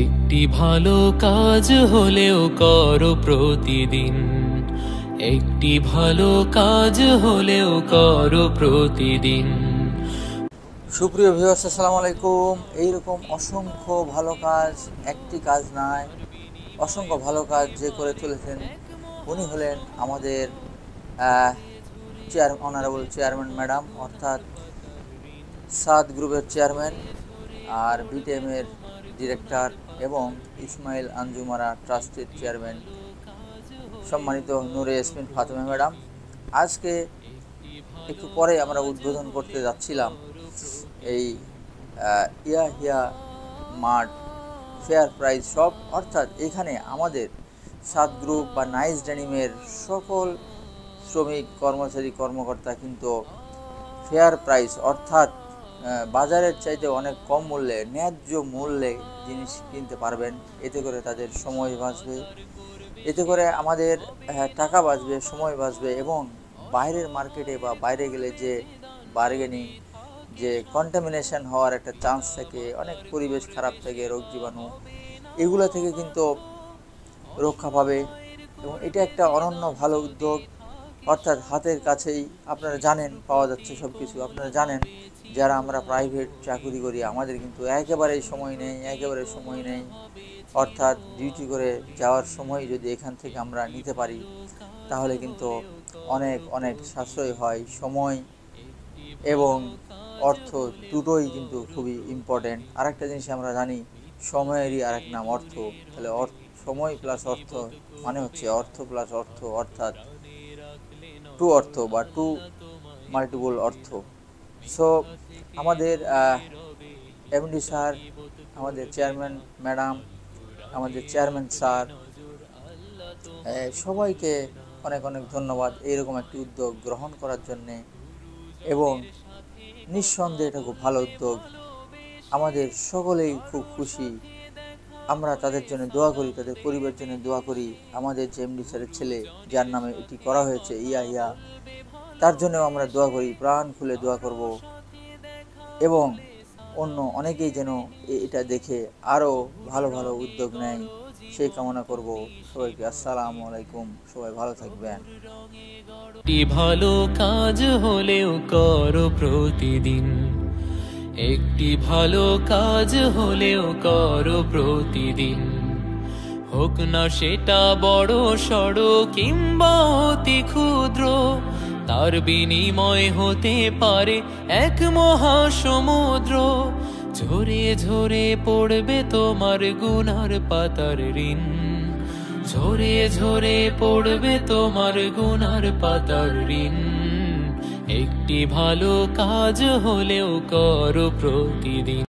একটি ভালো কাজ হলেও করো প্রতিদিন। একটি ভালো কাজ হলেও করো প্রতিদিন। সুপ্রিয় ভিউয়ার্স, আসসালামু আলাইকুম। এইরকম অসংখ্য ভালো কাজ, একটি কাজ নয়, অসংখ্য ভালো কাজ যে করে চলেছেন উনি হলেন আমাদের অনারেবল চেয়ারম্যান ম্যাডাম, অর্থাৎ সাদ গ্রুপের চেয়ারম্যান আর বিটিএমের ডিরেক্টর এবং ইসমাইল আঞ্জুমারা ট্রাস্টের চেয়ারম্যান সম্মানিত নূরে ইয়াসমিন ফাতেমা ম্যাডাম। আজকে একটু পরে আমরা উদ্বোধন করতে যাচ্ছিলাম এই Yahya mart fair price shop, অর্থাৎ এখানে আমাদের সাদ গ্রুপ বা নাইস ডেনিমের সকল শ্রমিক কর্মচারী কর্মকর্তা কিন্তু ফেয়ার প্রাইস অর্থাৎ বাজারের চাইতে অনেক কম মূল্যে, ন্যায্য মূল্যে জিনিস কিনতে পারবেন। এতে করে তাদের সময় বাঁচবে, এতে করে আমাদের টাকা বাঁচবে, সময় বাঁচবে এবং বাইরের মার্কেটে বা বাইরে গেলে যে বার্গেনিং, যে কন্টামিনেশন হওয়ার একটা চান্স থাকে, অনেক পরিবেশ খারাপ থাকে, রোগ জীবাণু, এগুলো থেকে কিন্তু রক্ষা পাবে। এবং এটা একটা অনন্য ভালো উদ্যোগ, অর্থাৎ হাতের কাছেই আপনারা জানেন পাওয়া যাচ্ছে সব কিছু। আপনারা জানেন যারা আমরা প্রাইভেট চাকরি করি আমাদের কিন্তু একেবারেই সময় নেই, অর্থাৎ ডিউটি করে যাওয়ার সময় যদি এখান থেকে আমরা নিতে পারি তাহলে কিন্তু অনেক অনেক সাশ্রয় হয়। সময় এবং অর্থ দুটোই কিন্তু খুবই ইম্পর্টেন্ট। আরেকটা জিনিস আমরা জানি, সময়েরই আরেক নাম অর্থ। তাহলে সময় প্লাস অর্থ মানে হচ্ছে অর্থ প্লাস অর্থ, অর্থাৎ টু অর্থ বা টু মাল্টিপল অর্থ। সো আমাদের এমডি স্যার, আমাদের চেয়ারম্যান ম্যাডাম, আমাদের চেয়ারম্যান স্যার, সবাইকে অনেক অনেক ধন্যবাদ এইরকম একটি উদ্যোগ গ্রহণ করার জন্যে। এবং নিঃসন্দেহে এটা খুব ভালো উদ্যোগ, আমাদের সকলেই খুব খুশি। আমরা তাদের জন্য দোয়া করি, তাদের পরিবারের জন্য দোয়া করি। আমাদের যে এমডি স্যারের ছেলে যার নামে এটি করা হয়েছে ইয়াহিয়া, তার জন্যও আমরা দোয়া করি, প্রাণ খুলে দোয়া করব। এবং অন্য অনেকেই যেন এটা দেখে আরও ভালো ভালো উদ্যোগ নেয় সেই কামনা করব। সবাইকে আসসালামু আলাইকুম, সবাই ভালো থাকবেন। একটি ভালো কাজ হলেও করো প্রতিদিন। একটি ভালো কাজ হলেও করো প্রতিদিন। হোক না সেটা বড় সড়ো কিংবা অতি ক্ষুদ্র, তার বিনিময় হতে পারে এক মহাসমুদ্র। ঝরে ঝরে পড়বে তোমার গুনার পাতার ঋণ, ঝরে ঝরে পড়বে তোমার গুনার পাতার ঋণ। একটি ভালো কাজ হলেও করো প্রতিদিন।